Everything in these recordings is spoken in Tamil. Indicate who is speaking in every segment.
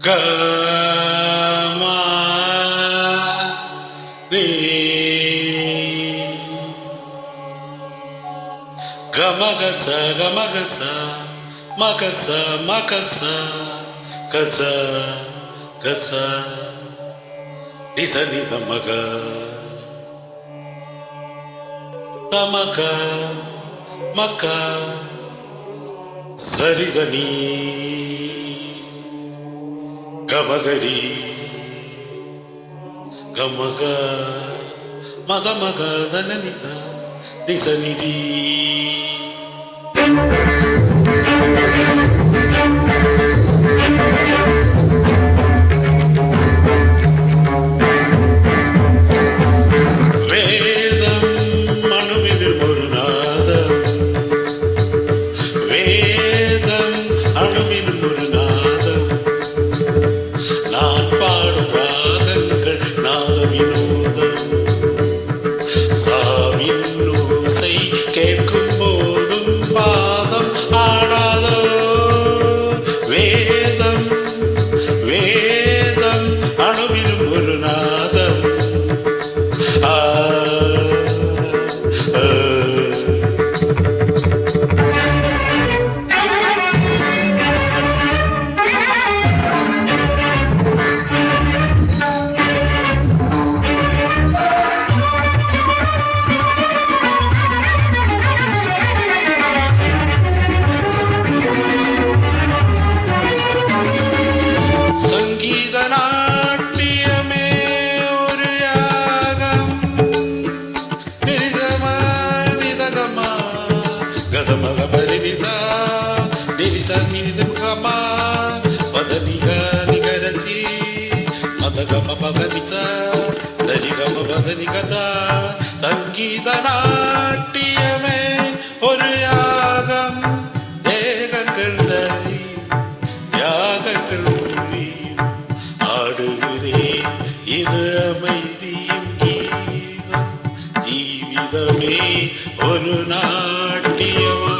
Speaker 1: கமா ரே கமகச கமகச மகச மகச கச கச நிச நித மக தமக மக சரிதனி கமகரி கமக மதமக தனனித நிசநிதி வேதம் அணுவினில் ஒரு நாதம் வேதம் அணுவினில் ஒரு நாதம் நான் பாடும் ராகங்கள் நாத வினோதம் சாவின் ஓசை கேட்கும் போதும் பாதம் ஆடாதோ வேதம் வேதம் அணுவிலும் ஒரு நாதம் சங்கீத நாட்டியமே ஒரு யாகம் நிரிதமா நிதகமா கதமக பரிவிதா நிரித நிரிதகமா பதனிக நிகரசி மதகம பகனிதா தரிகம பதனிகதா சங்கீத நாட்டியமே ஒரு யாகம் தேகங்கள் தரி யாகங்கள் ஆடுகிறேன் இது அமைதியின் கீதம் ஜீவிதமே ஒரு நாட்டியமா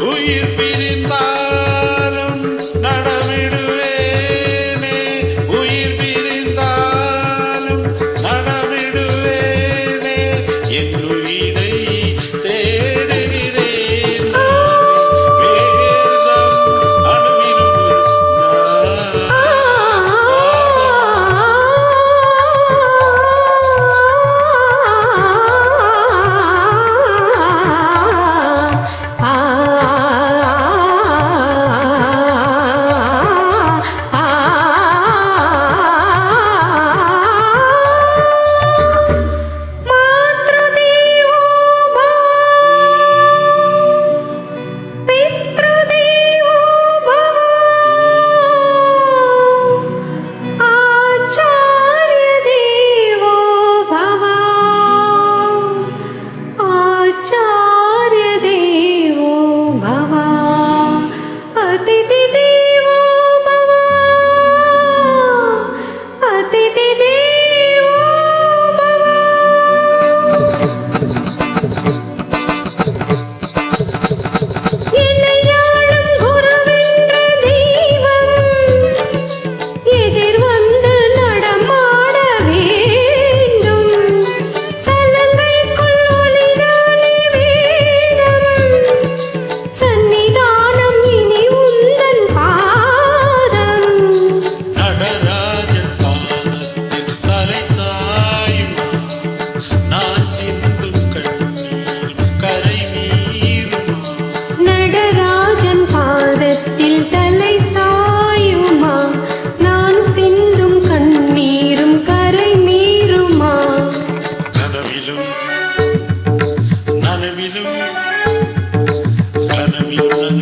Speaker 1: உயிர் பிரிந்தாலும் நடமிடுவேனே உயிர் பிரிந்தாலும் நடமிடுவேனே என் உயிரை தேடுகிறேன் கனவிலும் கனவிலும்